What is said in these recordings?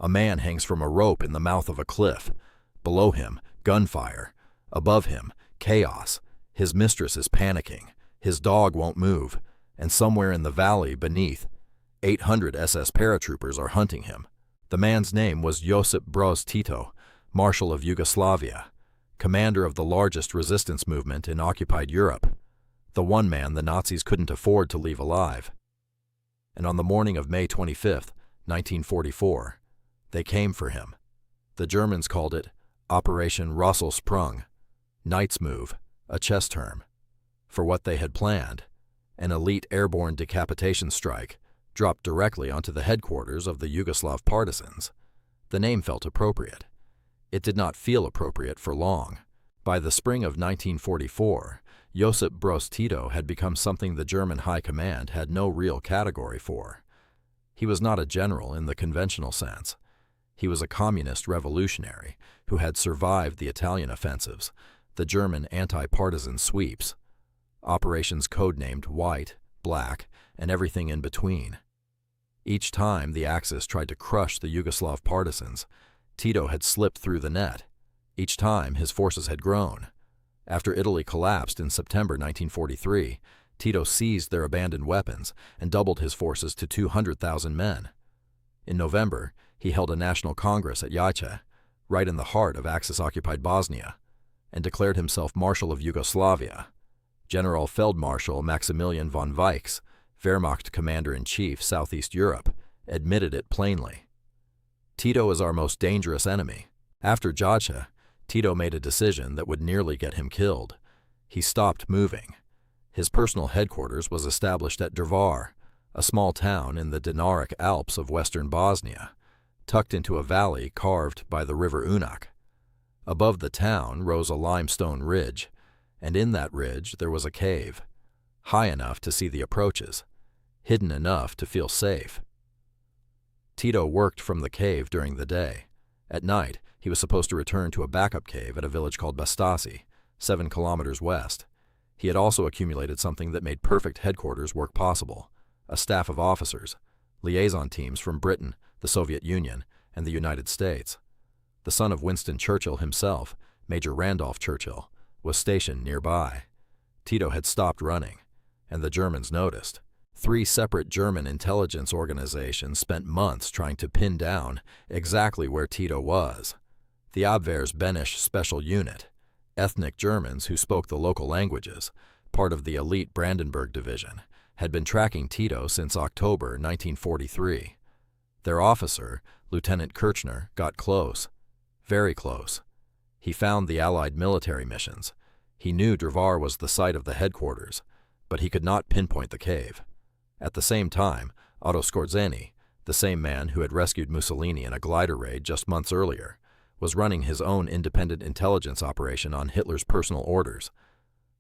A man hangs from a rope in the mouth of a cliff. Below him, gunfire. Above him, chaos. His mistress is panicking. His dog won't move. And somewhere in the valley beneath, 800 SS paratroopers are hunting him. The man's name was Josip Broz Tito, Marshal of Yugoslavia, commander of the largest resistance movement in occupied Europe, the one man the Nazis couldn't afford to leave alive. And on the morning of May 25, 1944, they came for him. The Germans called it Operation Rösselsprung, Knight's Move, a chess term, for what they had planned, an elite airborne decapitation strike dropped directly onto the headquarters of the Yugoslav partisans. The name felt appropriate. It did not feel appropriate for long. By the spring of 1944, Josip Broz Tito had become something the German High Command had no real category for. He was not a general in the conventional sense. He was a communist revolutionary who had survived the Italian offensives, the German anti-partisan sweeps, operations codenamed White, Black, and everything in between. Each time the Axis tried to crush the Yugoslav partisans, Tito had slipped through the net. Each time his forces had grown. After Italy collapsed in September 1943, Tito seized their abandoned weapons and doubled his forces to 200,000 men. In November, he held a national congress at Reich, right in the heart of Axis-occupied Bosnia, and declared himself Marshal of Yugoslavia. General Feldmarschall Maximilian von Weichs, Wehrmacht Commander-in-Chief, Southeast Europe, admitted it plainly. Tito is our most dangerous enemy. After Jacha, Tito made a decision that would nearly get him killed. He stopped moving. His personal headquarters was established at Drvar, a small town in the Dinaric Alps of western Bosnia, tucked into a valley carved by the river Unak. Above the town rose a limestone ridge, and in that ridge there was a cave, high enough to see the approaches, hidden enough to feel safe. Tito worked from the cave during the day. At night, he was supposed to return to a backup cave at a village called Bastasi, 7 kilometers west. He had also accumulated something that made perfect headquarters work possible: a staff of officers, liaison teams from Britain, the Soviet Union, and the United States. The son of Winston Churchill himself, Major Randolph Churchill, was stationed nearby. Tito had stopped running, and the Germans noticed. 3 separate German intelligence organizations spent months trying to pin down exactly where Tito was. The Abwehr's Benisch Special Unit, ethnic Germans who spoke the local languages, part of the elite Brandenburg Division, had been tracking Tito since October 1943. Their officer, Lieutenant Kirchner, got close, very close. He found the Allied military missions. He knew Drvar was the site of the headquarters, but he could not pinpoint the cave. At the same time, Otto Skorzeny, the same man who had rescued Mussolini in a glider raid just months earlier, was running his own independent intelligence operation on Hitler's personal orders.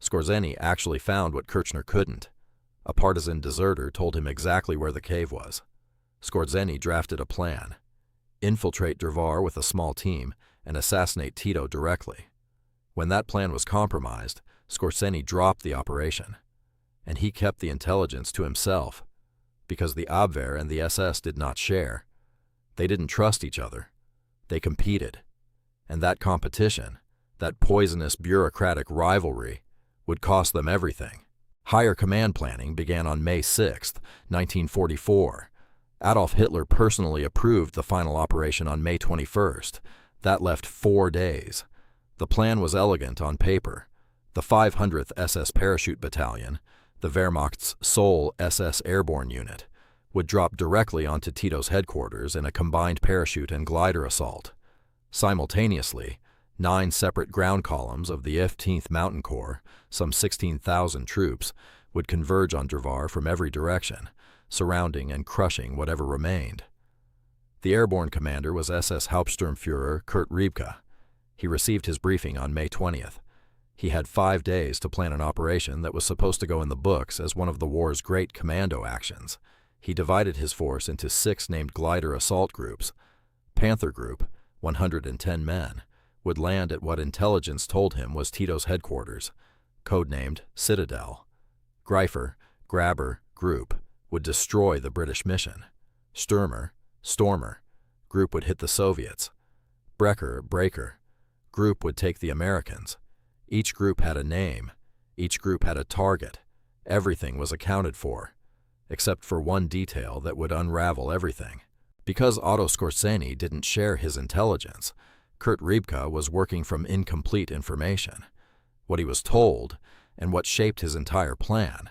Skorzeny actually found what Kirchner couldn't. A partisan deserter told him exactly where the cave was. Skorzeny drafted a plan: infiltrate Drvar with a small team and assassinate Tito directly. When that plan was compromised, Skorzeny dropped the operation, and he kept the intelligence to himself, because the Abwehr and the SS did not share. They didn't trust each other. They competed. And that competition, that poisonous bureaucratic rivalry, would cost them everything. Higher command planning began on May 6, 1944. Adolf Hitler personally approved the final operation on May 21st. That left 4 days. The plan was elegant on paper. The 500th SS Parachute Battalion, the Wehrmacht's sole SS airborne unit, would drop directly onto Tito's headquarters in a combined parachute and glider assault. Simultaneously, 9 separate ground columns of the 15th Mountain Corps, some 16,000 troops, would converge on Drvar from every direction, surrounding and crushing whatever remained. The airborne commander was SS Hauptsturmführer Kurt Riebke. He received his briefing on May 20th. He had 5 days to plan an operation that was supposed to go in the books as one of the war's great commando actions. He divided his force into 6 named glider assault groups. Panther Group, 110 men, would land at what intelligence told him was Tito's headquarters, codenamed Citadel. Greifer, Grabber, Group would destroy the British mission. Stormer, group would hit the Soviets. Breaker group would take the Americans. Each group had a name. Each group had a target. Everything was accounted for, except for one detail that would unravel everything. Because Otto Skorzeny didn't share his intelligence, Kurt Riebke was working from incomplete information. What he was told, and what shaped his entire plan,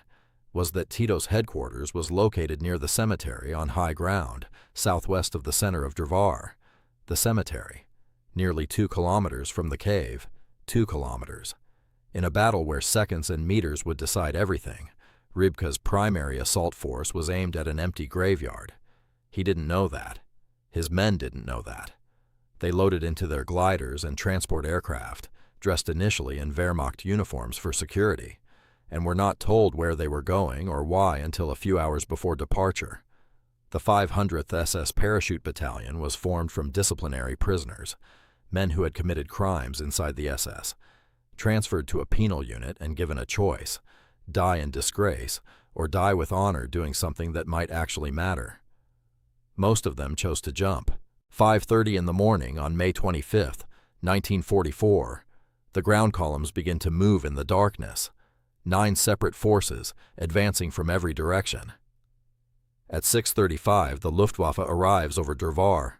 was that Tito's headquarters was located near the cemetery on high ground, southwest of the center of Drvar. The cemetery, nearly 2 kilometers from the cave, 2 kilometers. In a battle where seconds and meters would decide everything, Riebke's primary assault force was aimed at an empty graveyard. He didn't know that. His men didn't know that. They loaded into their gliders and transport aircraft, dressed initially in Wehrmacht uniforms for security, and were not told where they were going or why until a few hours before departure. The 500th SS Parachute Battalion was formed from disciplinary prisoners, men who had committed crimes inside the SS, transferred to a penal unit and given a choice: die in disgrace or die with honor doing something that might actually matter. Most of them chose to jump. 5:30 in the morning on May 25, 1944, the ground columns begin to move in the darkness, 9 separate forces advancing from every direction. At 6:35, the Luftwaffe arrives over Drvar.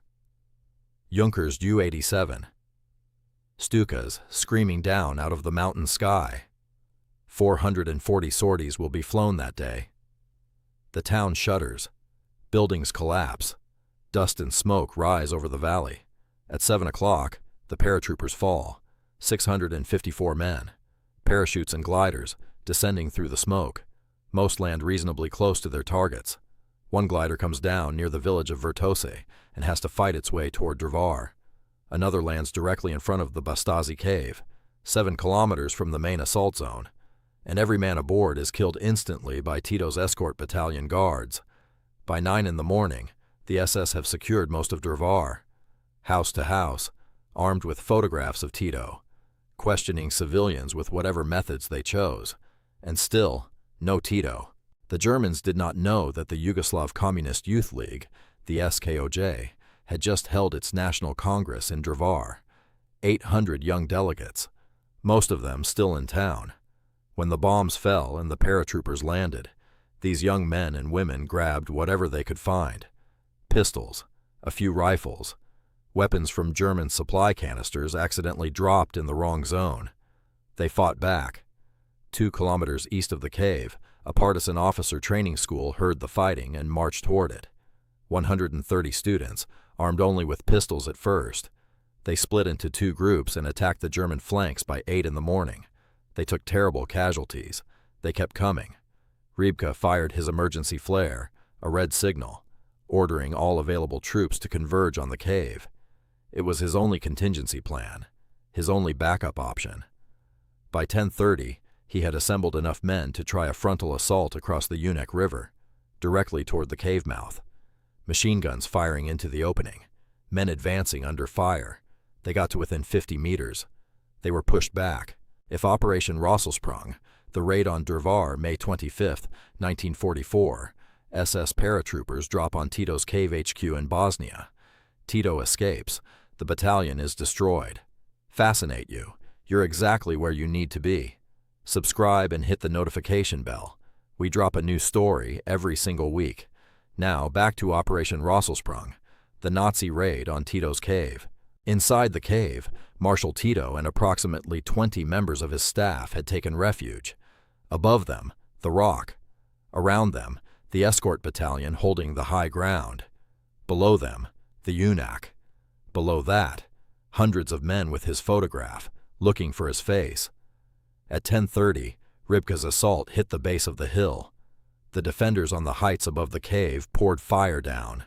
Junkers Ju-87. Stukas screaming down out of the mountain sky. 440 sorties will be flown that day. The town shudders. Buildings collapse. Dust and smoke rise over the valley. At 7 o'clock, the paratroopers fall. 654 men. Parachutes and gliders, descending through the smoke. Most land reasonably close to their targets. One glider comes down near the village of Vertose and has to fight its way toward Drvar. Another lands directly in front of the Bastasi cave, 7 kilometers from the main assault zone, and every man aboard is killed instantly by Tito's escort battalion guards. By 9 in the morning, the SS have secured most of Drvar. House to house, armed with photographs of Tito, questioning civilians with whatever methods they chose, and still, no Tito. The Germans did not know that the Yugoslav Communist Youth League, the SKOJ, had just held its National Congress in Drvar. 800 young delegates, most of them still in town. When the bombs fell and the paratroopers landed, these young men and women grabbed whatever they could find: pistols, a few rifles, weapons from German supply canisters accidentally dropped in the wrong zone. They fought back. 2 kilometers east of the cave, a partisan officer training school heard the fighting and marched toward it. 130 students, armed only with pistols at first. They split into 2 groups and attacked the German flanks by 8 in the morning. They took terrible casualties. They kept coming. Riebke fired his emergency flare, a red signal, ordering all available troops to converge on the cave. It was his only contingency plan, his only backup option. By 10:30, he had assembled enough men to try a frontal assault across the Unek River, directly toward the cave mouth. Machine guns firing into the opening, men advancing under fire. They got to within 50 meters. They were pushed back. If Operation Rösselsprung, the raid on Drvar, May 25, 1944, SS Paratroopers drop on Tito's cave HQ in Bosnia. Tito escapes. The battalion is destroyed. Fascinate you. You're exactly where you need to be. Subscribe and hit the notification bell. We drop a new story every single week. Now, back to Operation Rösselsprung, the Nazi raid on Tito's cave. Inside the cave, Marshal Tito and approximately 20 members of his staff had taken refuge. Above them, the rock. Around them, the escort battalion holding the high ground. Below them, the UNAC. Below that, hundreds of men with his photograph, looking for his face. At 10:30, Riebke's assault hit the base of the hill. The defenders on the heights above the cave poured fire down.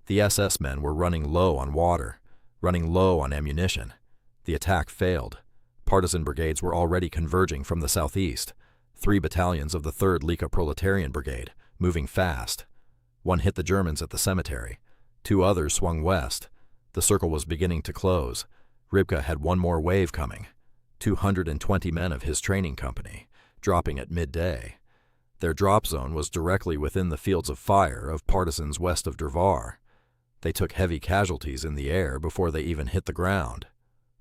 The SS men were running low on water, running low on ammunition. The attack failed. Partisan brigades were already converging from the southeast. 3 battalions of the 3rd Lika Proletarian Brigade, moving fast. One hit the Germans at the cemetery. 2 others swung west. The circle was beginning to close. Riebke had one more wave coming. 220 men of his training company, dropping at midday. Their drop zone was directly within the fields of fire of partisans west of Drvar. They took heavy casualties in the air before they even hit the ground.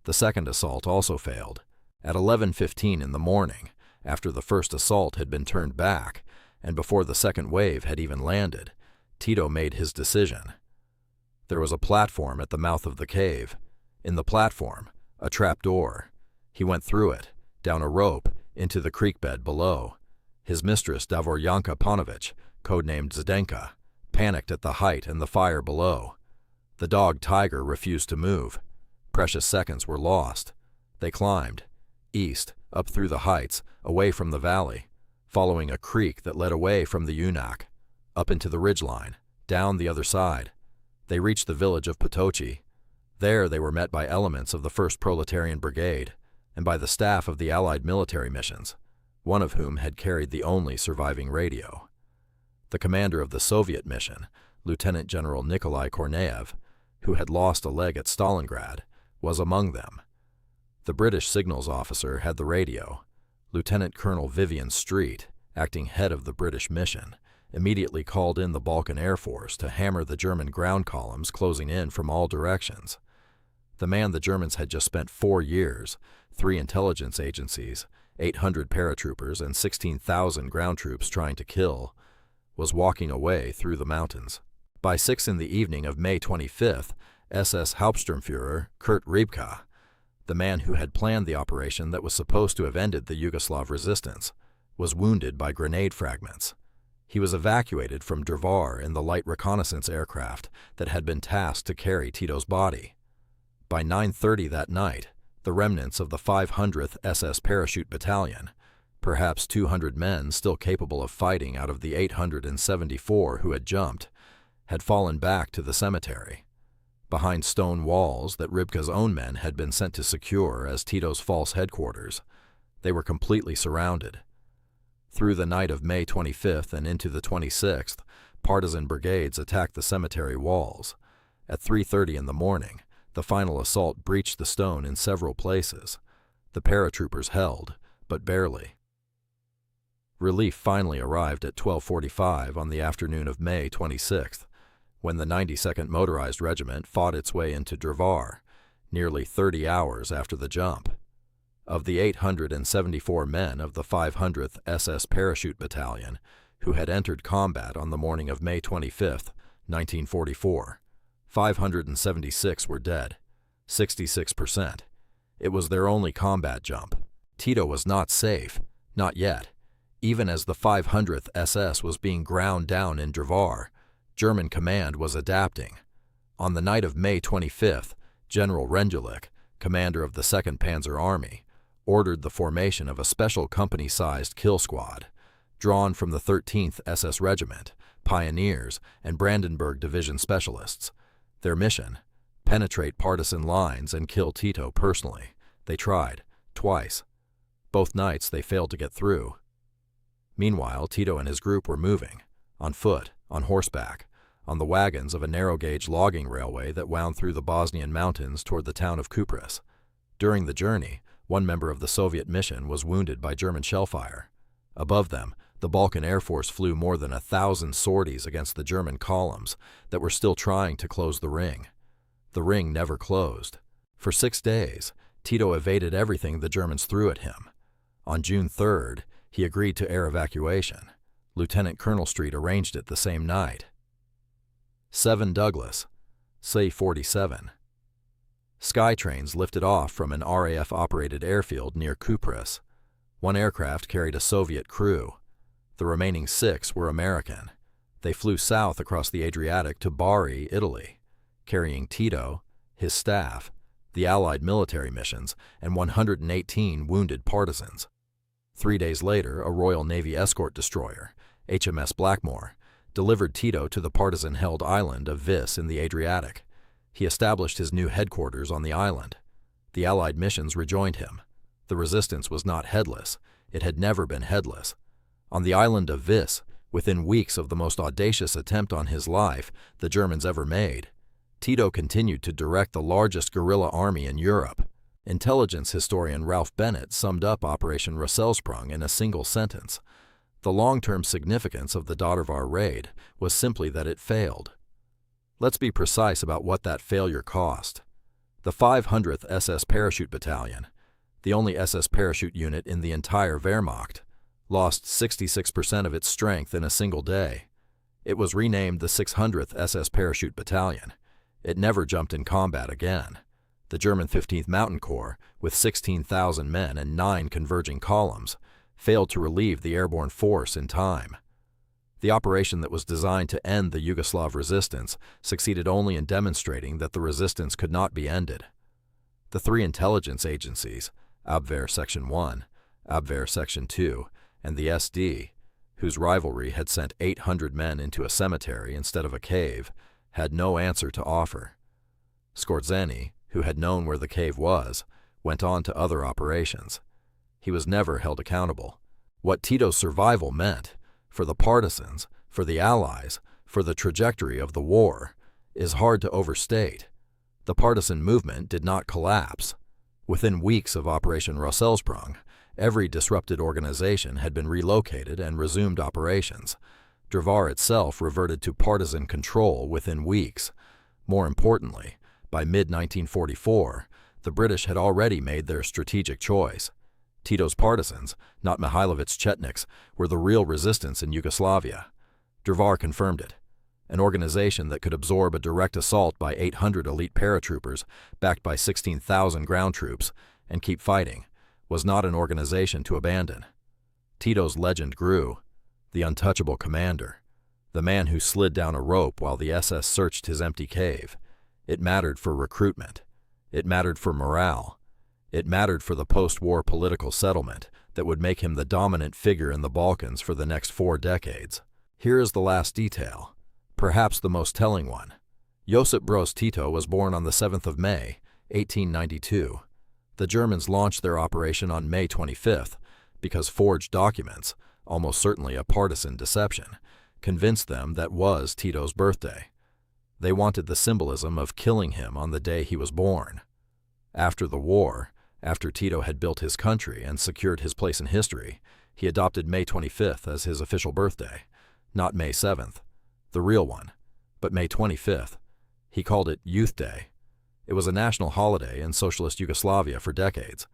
The second assault also failed. At 11:15 in the morning, after the first assault had been turned back, and before the second wave had even landed, Tito made his decision. There was a platform at the mouth of the cave. In the platform, a trap door. He went through it, down a rope, into the creek bed below. His mistress, Davoryanka Panovich, codenamed Zdenka, panicked at the height and the fire below. The dog Tiger refused to move. Precious seconds were lost. They climbed, east, up through the heights, away from the valley, following a creek that led away from the Unak, up into the ridgeline, down the other side. They reached the village of Potoci. There they were met by elements of the 1st Proletarian Brigade and by the staff of the Allied military missions, one of whom had carried the only surviving radio. The commander of the Soviet mission, Lieutenant General Nikolai Korneyev, who had lost a leg at Stalingrad, was among them. The British signals officer had the radio. Lieutenant Colonel Vivian Street, acting head of the British mission, immediately called in the Balkan Air Force to hammer the German ground columns closing in from all directions. The man the Germans had just spent 4 years, 3 intelligence agencies, 800 paratroopers, and 16,000 ground troops trying to kill, was walking away through the mountains. By 6 in the evening of May 25th, SS Hauptsturmführer Kurt Riebke, the man who had planned the operation that was supposed to have ended the Yugoslav resistance, was wounded by grenade fragments. He was evacuated from Drvar in the light reconnaissance aircraft that had been tasked to carry Tito's body. By 9:30 that night, the remnants of the 500th SS Parachute Battalion, perhaps 200 men still capable of fighting out of the 874 who had jumped, had fallen back to the cemetery. Behind stone walls that Rybka's own men had been sent to secure as Tito's false headquarters, they were completely surrounded. Through the night of May 25th and into the 26th, partisan brigades attacked the cemetery walls. At 3:30 in the morning, the final assault breached the stone in several places. The paratroopers held, but barely. Relief finally arrived at 12:45 on the afternoon of May 26th, when the 92nd Motorized Regiment fought its way into Drvar, nearly 30 hours after the jump. Of the 874 men of the 500th SS Parachute Battalion who had entered combat on the morning of May 25, 1944, 576 were dead, 66%. It was their only combat jump. Tito was not safe, not yet. Even as the 500th SS was being ground down in Drvar, German command was adapting. On the night of May 25th, General Rendulic, commander of the 2nd Panzer Army, ordered the formation of a special company-sized kill squad, drawn from the 13th SS Regiment, Pioneers, and Brandenburg Division specialists. Their mission: penetrate partisan lines and kill Tito personally. They tried, twice. Both nights they failed to get through. Meanwhile, Tito and his group were moving, on foot, on horseback, on the wagons of a narrow-gauge logging railway that wound through the Bosnian mountains toward the town of Kupres. During the journey, one member of the Soviet mission was wounded by German shellfire. Above them, the Balkan Air Force flew more than 1,000 sorties against the German columns that were still trying to close the ring. The ring never closed. For 6 days, Tito evaded everything the Germans threw at him. On June 3rd, he agreed to air evacuation. Lieutenant Colonel Street arranged it the same night. 7 Douglas, C-47. Sky trains lifted off from an RAF-operated airfield near Kupres. One aircraft carried a Soviet crew. The remaining 6 were American. They flew south across the Adriatic to Bari, Italy, carrying Tito, his staff, the Allied military missions, and 118 wounded partisans. 3 days later, a Royal Navy escort destroyer, HMS Blackmore, delivered Tito to the partisan-held island of Vis in the Adriatic. He established his new headquarters on the island. The Allied missions rejoined him. The resistance was not headless. It had never been headless. On the island of Vis, within weeks of the most audacious attempt on his life the Germans ever made, Tito continued to direct the largest guerrilla army in Europe. Intelligence historian Ralph Bennett summed up Operation Rösselsprung in a single sentence. The long-term significance of the Drvar raid was simply that it failed. Let's be precise about what that failure cost. The 500th SS Parachute Battalion, the only SS parachute unit in the entire Wehrmacht, lost 66% of its strength in a single day. It was renamed the 600th SS Parachute Battalion. It never jumped in combat again. The German 15th Mountain Corps, with 16,000 men and 9 converging columns, failed to relieve the airborne force in time. The operation that was designed to end the Yugoslav resistance succeeded only in demonstrating that the resistance could not be ended. The 3 intelligence agencies, Abwehr Section 1, Abwehr Section 2, and the SD, whose Rivalry had sent 800 men into a cemetery instead of a cave, had no answer to offer. Skorzeny, who had known where the cave was, went on to other operations. He was never held accountable. What Tito's survival meant, for the partisans, for the Allies, for the trajectory of the war, is hard to overstate. The partisan movement did not collapse. Within weeks of Operation Rösselsprung, every disrupted organization had been relocated and resumed operations. Drvar itself reverted to partisan control within weeks. More importantly, by mid-1944, the British had already made their strategic choice. Tito's partisans, not Mihailovic's Chetniks, were the real resistance in Yugoslavia. Drvar confirmed it. An organization that could absorb a direct assault by 800 elite paratroopers, backed by 16,000 ground troops, and keep fighting, was not an organization to abandon. Tito's legend grew. The untouchable commander, the man who slid down a rope while the SS searched his empty cave. It mattered for recruitment. It mattered for morale. It mattered for the post-war political settlement that would make him the dominant figure in the Balkans for the next 4 decades. Here is the last detail, perhaps the most telling one. Josip Broz Tito was born on the 7th of May, 1892. The Germans launched their operation on May 25th because forged documents, almost certainly a partisan deception, convinced them that was Tito's birthday. They wanted the symbolism of killing him on the day he was born. After the war, after Tito had built his country and secured his place in history, he adopted May 25th as his official birthday, not May 7th, the real one, but May 25th. He called it Youth Day. It was a national holiday in socialist Yugoslavia for decades.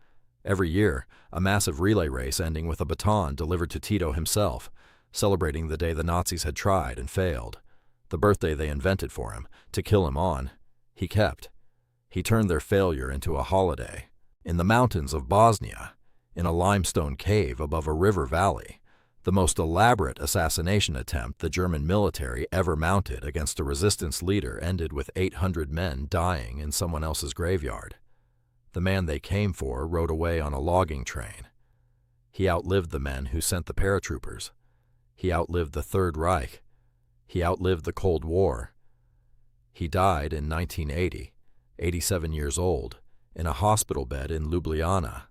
Every year, a massive relay race ending with a baton delivered to Tito himself, celebrating the day the Nazis had tried and failed. The birthday they invented for him, to kill him on, he kept. He turned their failure into a holiday. In the mountains of Bosnia, in a limestone cave above a river valley, the most elaborate assassination attempt the German military ever mounted against a resistance leader ended with 800 men dying in someone else's graveyard. The man they came for rode away on a logging train. He outlived the men who sent the paratroopers. He outlived the Third Reich. He outlived the Cold War. He died in 1980, 87 years old, in a hospital bed in Ljubljana,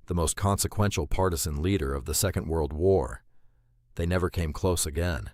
the most consequential partisan leader of the Second World War. They never came close again.